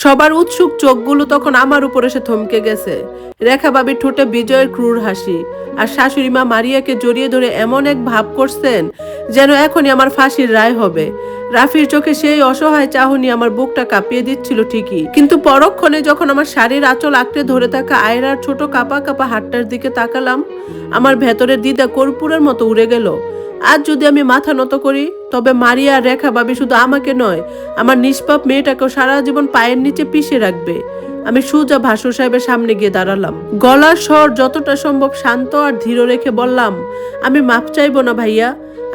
সবার উৎসুক চোখগুলো তখন আমার উপর এসে থমকে গেছে। রেখা বাবির ঠোঁটে বিজয়ের ক্রূর হাসি, আর শাশুড়ি মা মারিয়াকে জড়িয়ে ধরে এমন এক ভাব করছেন যেন এখনই আমার ফাঁসির রায় হবে। রাফির চোখে সেই অসহায় চাহনি আমার বুকটা কাঁপিয়ে দিচ্ছিল ঠিকই, কিন্তু পরক্ষণে যখন আমার শাড়ির আঁচল আঁকড়ে ধরে থাকা আয়রার ছোট কাপা কাপা হাতটার দিকে তাকালাম, আমার ভেতরের দ্বিধা কর্পূরের মতো উড়ে গেল। আজ যদি আমি মাথা নত করি, তবে মারিয়া আর রেখা ভাবি শুধু আমাকে নয়, আমার নিষ্পাপ মেয়েটাকেও সারা জীবন পায়ের নিচে পিষে রাখবে। আমি সোজা ভাসুর সাহেবের সামনে গিয়ে দাঁড়ালাম। গলার স্বর যতটা সম্ভব শান্ত আর ধীর রেখে বললাম, আমি মাপ চাইবো না ভাইয়া।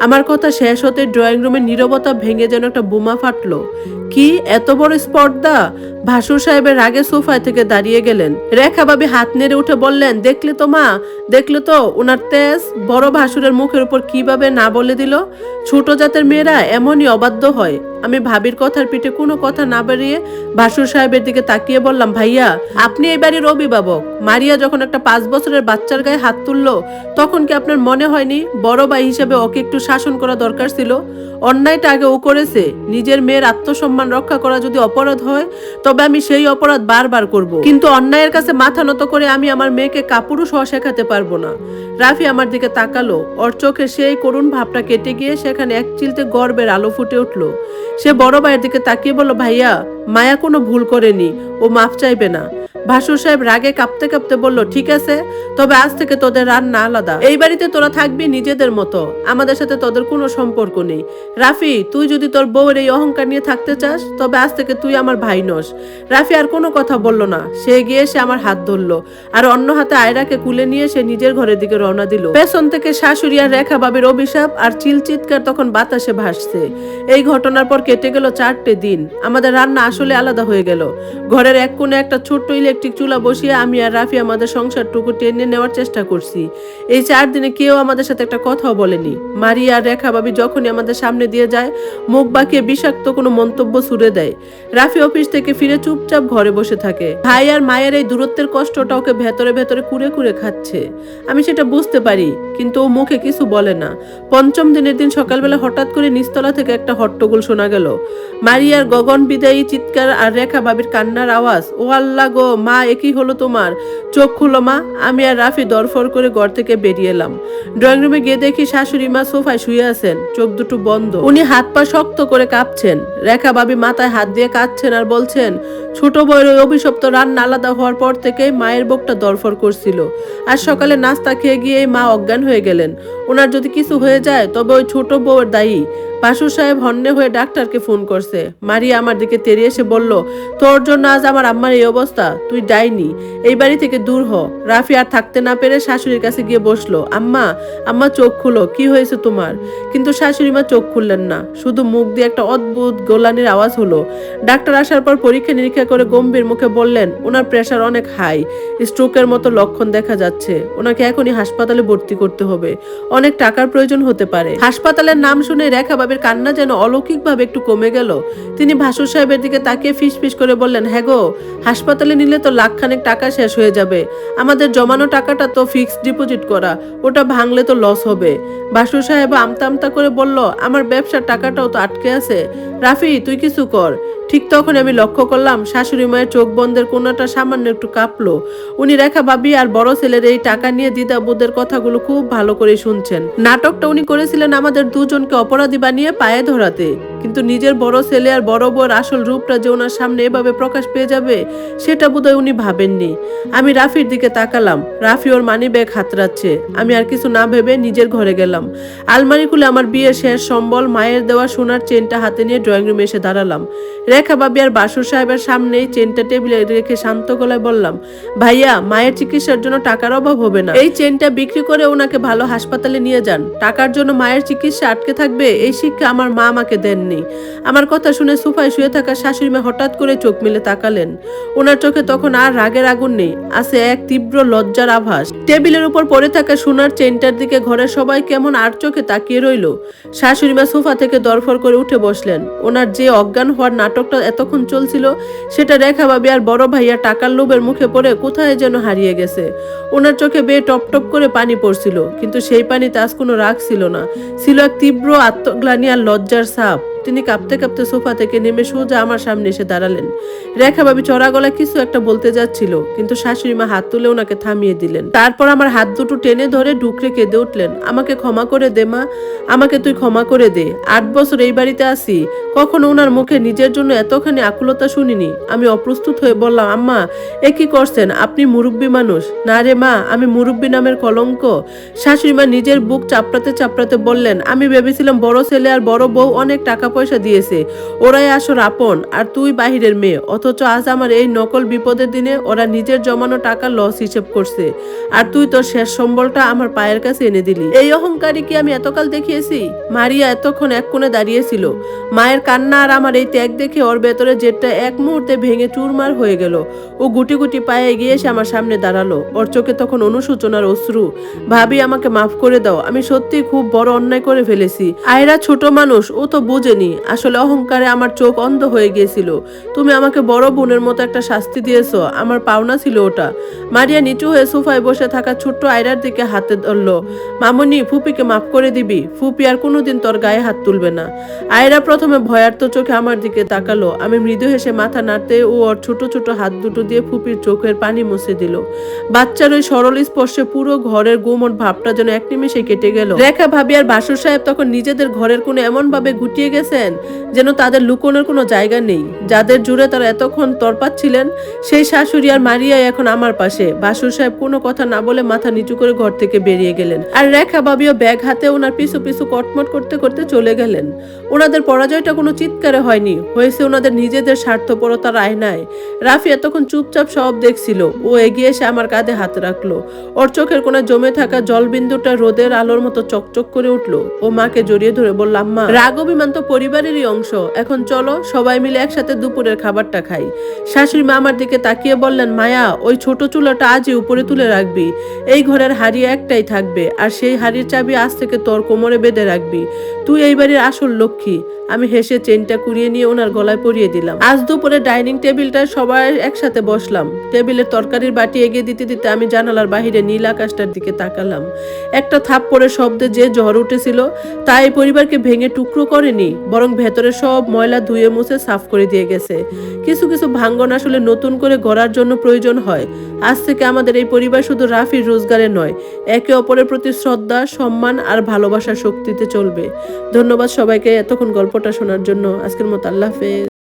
আমার কথা শেষ হতে ড্রয়িং রুমের নীরবতা ভেঙে যেন একটা বোমা ফাটলো। কি এত বড় স্পর্ধা! ভাসুর সাহেবের রাগে সোফায় থেকে দাঁড়িয়ে গেলেন। রেখা ভাবি হাত নেড়ে উঠে বললেন, দেখলে তো মা, দেখলে তো ওনার তেজ বড় ভাসুরের মুখের উপর কিভাবে না বলে দিল। ছোট জাতের মেয়েরা এমনই অবাধ্য হয়। আমি ভাবির কথার পিঠে কোনো কথা না বেরিয়ে ভাসুর সাহেবের দিকে তাকিয়ে বললাম, ভাইয়া আপনি এই বাড়ির অভিভাবক। মারিয়া যখন একটা 5 বছরের বাচ্চার গায়ে হাত তুললো, তখন কি আপনার মনে হয়নি বড় ভাই হিসেবে ওকে একটু শাসন করা দরকার ছিল? অন্যায়টা আগে ও করেছে। নিজের মেয়ের আত্মসম্মান রক্ষা করা যদি অপরাধ হয়, তবে আমি সেই অপরাধ বারবার করব, কিন্তু অন্যায়ের কাছে মাথা নত করে আমি আমার মেয়েকে কাপুরুষ হওয়া শেখাতে পারবো না। রাফি আমার দিকে তাকালো। ওর চোখে সেই করুণ ভাবটা কেটে গিয়ে সেখানে এক চিলতে গর্বের আলো ফুটে উঠলো। সে বড় ভাইয়ের দিকে তাকিয়ে বলল, ভাইয়া মায়া কোনো ভুল করেনি, ও মাফ চাইবে না। ভাসুর সাহেব রাগে কাঁপতে কাঁপতে বলল, ঠিক আছে, তবে আজ থেকে তোদের রান্না আলাদা। এই বাড়িতে তোরা থাকবি নিজেদের মতো, আমাদের সাথে তোদের কোনো সম্পর্ক নেই। রাফি, তুই যদি তোর বউয়ের এই অহংকার নিয়ে থাকতে চাস, তবে আজ থেকে তুই আমার ভাই নস। রাফি আর কোনো কথা বলল না। সে গিয়ে সে আমার হাত ধরলো, আর অন্য হাতে আয়রাকে কুলে নিয়ে সে নিজের ঘরের দিকে রওনা দিল। পেছন থেকে শাশুড়ি আর রেখা বাবির অভিশাপ আর চিলচিৎকার তখন বাতাসে ভাসছে। এই ঘটনার পর কেটে গেল 4টে দিন। আমাদের রান্না আসলে আলাদা হয়ে গেল। ঘরের এক কোণে একটা ছোট্ট ইলেকট্রিক চুলা বসিয়ে আমি আর রাফি আমাদের সংসারটুকু টেনে নেওয়ার চেষ্টা করছি। এই 4 দিনে কেউ আমাদের সাথে একটা কথাও বলেনি। মারিয়া আর রেখা ভাবি যখনই আমাদের সামনে দিয়ে যায়, মুখ বাঁকিয়ে বিষাক্ত কোনো মন্তব্য ছুড়ে দেয়। রাফি অফিস থেকে ফিরে চুপচাপ ঘরে বসে থাকে। ভাই আর মায়ের এই দূরত্বের কষ্টটা ওকে ভেতরে ভেতরে কুড়ে কুড়ে খাচ্ছে। আমি সেটা বুঝতে পারি, কিন্তু ও মুখে কিছু বলে না। 5ম দিনের দিন সকালবেলা হঠাৎ করে নিচতলা থেকে একটা হট্টগোল শোনা গেল। মারিয়ার গগন বিদায়ী চিৎকার আর রেখা ভাবির কান্নার আওয়াজ। ও আল্লাহ গো, মা একই হলো তোমার? চোখ খুলো মা। আমি আর রাফি দরফর করে ঘর থেকে বেরিয়ে এলাম। ড্রয়িং রুমে গিয়ে দেখি শাশুড়ি মা সোফায় শুয়ে আছেন, চোখ দুটো বন্ধ। উনি হাত পা শক্ত করে কাঁপছেন। রেখা ভাবি মাথায় হাত দিয়ে কাঁদছেন আর বলছেন, ছোট বউয়ের ওই অভিশপ্ত রান্না আলাদা হওয়ার পর থেকে মায়ের বুকটা দরফর করছিল। আজ সকালে নাস্তা খেয়ে গিয়ে মা অজ্ঞান হয়ে গেলেন। ওনার যদি কিছু হয়ে যায়, তবে ওই ছোট বউয়ের দায়ী। ভাসুর সাহেব হন্যে হয়ে ডাক্তারকে ফোন করছে। মারিয়া আমার দিকে তেড়িয়ে এসে বলল, তোর জন্য আজ আমার আম্মার এই অবস্থা। তুই ডাইনি, এই বাড়ি থেকে দূর হ। রাফি আর থাকতে না পেরে শাশুড়ির কাছে গিয়ে বসলো। আম্মা, আম্মা চোখ খুলো, কি হয়েছে তোমার? কিন্তু শাশুড়ি মা চোখ খুললেন না, শুধু মুখ দিয়ে একটা অদ্ভুত গোলানির আওয়াজ হলো। ডাক্তার আসার পর পরীক্ষা নিরীক্ষা করে গম্ভীর মুখে বললেন, ওনার প্রেশার অনেক হাই, স্ট্রোকের মতো লক্ষণ দেখা যাচ্ছে। ওনাকে এখনই হাসপাতালে ভর্তি করতে হবে, অনেক টাকার প্রয়োজন হতে পারে। হাসপাতালের নাম শুনে রেখা বাবির কান্না যেন অলৌকিকভাবে একটু কমে গেল। তিনি ভাসুর সাহেবের দিকে তাকিয়ে ফিসফিস করে বললেন, হ্যাঁ গো, হাসপাতালে নিলে তো লাখখানেক টাকা শেষ হয়ে যাবে। আমাদের জমানো টাকাটা তো ফিক্সড ডিপোজিট করা, ওটা ভাঙলে তো লস হবে। ভাসুর সাহেব আমতা আমতা করে বলল, আমার ব্যবসার টাকাটাও তো আটকে আছে। রাফি, তুই কিছু কর। ঠিক তখন আমি লক্ষ্য করলাম শাশুড়ি মায়ের চোখ বন্ধের কোনাটা সামান্য একটু কাঁপলো। উনি রেখা ভাবি আর বড় ছেলের এই টাকা নিয়ে দ্বিধাবোধের কথাগুলো খুব ভালো করে শুনছেন। নাটকটা উনি করেছিলেন আমাদের দুজনকে অপরাধী বানিয়ে পায়ে ধরাতে, কিন্তু নিজের বড় ছেলে আর বড় বউর আসল রূপটা যে ওনার সামনে এভাবে প্রকাশ পেয়ে যাবে, সেটা বোধহয় উনি ভাবেননি। আমি রাফির দিকে তাকালাম। রাফি ওর মানি ব্যাগ হাতড়াচ্ছে। আমি আর কিছু না ভেবে নিজের ঘরে গেলাম। আলমারি খুলে আমার বিয়ের শেষ সম্বল, মায়ের দেওয়া সোনার চেনটা হাতে নিয়ে ড্রয়িং রুমে এসে দাঁড়ালাম। রেখা ভাবি আর ভাসুর সাহেবের সামনেই চেনটা টেবিলে রেখে শান্ত গলায় বললাম, ভাইয়া, মায়ের চিকিৎসার জন্য টাকার অভাব হবে না। এই চেনটা বিক্রি করে ওনাকে ভালো হাসপাতালে নিয়ে যান। টাকার জন্য মায়ের চিকিৎসা আটকে থাকবে, এই শিক্ষা আমার মা আমাকে দেননি। আমার কথা শুনে সোফায় শুয়ে থাকা শাশুড়ি মা হঠাৎ করে চোখ মেলে তাকালেন। ওনার চোখে তখন আর রাগের আগুন নেই, আছে এক তীব্র লজ্জার আভাস। টেবিলের উপর পড়ে থাকা সোনার চেনটার দিকে ঘরের সবাই কেমন আর চোখে তাকিয়ে রইল। শাশুড়ি মা সোফা থেকে দরফর করে উঠে বসলেন। ওনার যে অজ্ঞান হওয়ার নাটকটা এতক্ষণ চলছিল, সেটা রেখা ভাবি আর বড় ভাইয়া টাকার লোভের মুখে পড়ে কোথায় যেন হারিয়ে গেছে। ওনার চোখে বেয়ে টপ টপ করে পানি পড়ছিল, কিন্তু সেই পানিতে আজ কোনো রাগ ছিল না, ছিল এক তীব্র আত্মগ্লানি আর লজ্জার ছাপ। তিনি কাঁপতে কাঁপতে সোফা থেকে নেমে সোজা আমার সামনে এসে দাঁড়ালেন। রেখা ভাবি চড়া গলায় কিছু একটা বলতে যাচ্ছিল, কিন্তু শাশুড়ি মা হাত তুলে ওনাকে থামিয়ে দিলেন। তারপর আমার হাত দুটো টেনে ধরে ডুকরে কেঁদে উঠলেন, আমাকে ক্ষমা করে দে মা, আমাকে তুই ক্ষমা করে দে। 8 বছর এই বাড়িতে আসি, কখনো ওনার মুখে নিজের জন্য এতখানি আকুলতা শুনিনি। আমি অপ্রস্তুত হয়ে বললাম, আম্মা এ কি করছেন, আপনি মুরব্বী মানুষ। না রে মা, আমি মুরব্বী নামের কলঙ্ক। শাশুড়ি মা নিজের বুক চাপড়াতে চাপড়াতে বললেন, আমি ভেবেছিলাম বড় ছেলে আর বড় বউ অনেক টাকা পয়সা দিয়েছে, ওরাই আসর আপন, আর তুই বাহিরের মেয়ে। অথচ আজ আমার এই নকল বিপদের দিনে ওরা নিজের জমানো টাকা লস হিসেব করছে, আর তুই তোর শেষ সম্বলটা আমার পায়ের কাছে এনে দিলি। এই অহংকারী কি আমি এতকাল দেখিয়েছি? মারিয়া এতক্ষণ এক কোণে দাঁড়িয়েছিল। মায়ের কান্না আর আমার এই ত্যাগ দেখে ওর ভেতরে জেটটা এক মুহূর্তে ভেঙে চুরমার হয়ে গেল। ও গুটি গুটি পায়ে এগিয়ে এসে আমার সামনে দাঁড়ালো। ওর চোখে তখন অনুশোচনার অশ্রু। ভাবি, আমাকে মাফ করে দাও, আমি সত্যি খুব বড় অন্যায় করে ফেলেছি। আয়রা ছোট মানুষ, ও তো বোঝেনি, আসলে অহংকারে আমার চোখ অন্ধ হয়ে গিয়েছিল। তুমি আমাকে বড় বোনের মতো একটা শাস্তি দিয়েছো, আমার পাওনা ছিল ওটা। মারিয়া নিচু হয়ে সোফায় বসে থাকা ছোট্ট আয়রার দিকে হাতে ধরলো। মামুনি, ফুপিকে মাফ করে দিবি, ফুপি আর কোনোদিন তোর গায়ে হাত তুলবে না। আয়রা প্রথমে ভয়ার্ত চোখে আমার দিকে তাকালো। আমি মৃদু হেসে মাথা নাড়তে ও ওর ছোট ছোট হাত দুটো দিয়ে ফুপির চোখের পানি মুছে দিল। বাচ্চার ওই সরল স্পর্শে পুরো ঘরের গুমট ভাবটা যেন এক নিমেষে কেটে গেল। রেখা ভাবি আর বাসুর সাহেব তখন নিজেদের ঘরের কোণে এমন ভাবে গুটিয়ে গেছেন যেন তাদের লুকোনোর কোনো জায়গা নেই। যাদের জুড়ে তারা এতক্ষণ তরপাচ্ছিলেন, সেই শাশুড়ি আর মারিয়াই এখন আমার পাশে। বাসুর সাহেব কোনো কথা না বলে মাথা নিচু করে ঘর থেকে বেরিয়ে গেলেন, আর রেখা ভাবিও ব্যাগ হাতে ওনার পিছু পিছু কটমট করতে করতে চলে গেলেন। ওনাদের পরাজয়টা কোনো চিৎকারে হয়নি, হয়েছে ওনাদের নিজেদের স্বার্থপরতার আয়নায়। রাফি এতক্ষণ চুপচাপ সব দেখছিল। ও এগিয়ে এসে আমার কাঁধে হাত রাখলো। ওর চোখের কোণে জমে থাকা জলবিন্দুটা রোদের আলোর মতো চকচক করে উঠলো। ও মাকে জড়িয়ে ধরে বললাম, মা, রাগ অভিমান তো পরিবারেরই অংশ, এখন চলো সবাই মিলে একসাথে দুপুরের খাবারটা খাই। শাশুড়ি মা আমার দিকে তাকিয়ে বললেন, মায়া, ওই ছোট চুলাটা আজই উপরে তুলে রাখবি। এই ঘরের হাড়ি একটাই থাকবে, আর সেই হাড়ির চাবি আজ থেকে তোর কোমরে বেঁধে রাখবি। তুই এই বাড়ির আসল লক্ষ্মী। আমি হেসে চেনটা কুড়িয়ে নিয়ে ওনার গলায় পরিয়ে দিলাম। আজ দুপুরে ডাইনিং টেবিলটায় সবাই একসাথে বসলাম। টেবিলের তরকারির বাটি এগিয়ে দিতে দিতে আমি জানালার বাহিরে নীল আকাশটার দিকে তাকালাম। একটা থাপ্পড়ের শব্দে যে ঝড় উঠেছিল তা এই পরিবারকে ভেঙে টুকরো করেনি, বরং ভেতরে সব ময়লা ধুয়ে মুছে সাফ করে দিয়ে গেছে। কিছু কিছু ভাঙ্গন আসলে নতুন করে গড়ার জন্য প্রয়োজন হয়। আজ থেকে আমাদের এই পরিবার শুধু রাফির রোজগারে নয়, একে অপরের প্রতি শ্রদ্ধা, সম্মান আর ভালোবাসার শক্তিতে চলবে। ধন্যবাদ সবাইকে এতক্ষণ গল্পটা শোনার জন্য। আজকের মতো আল্লাহ হাফেজ।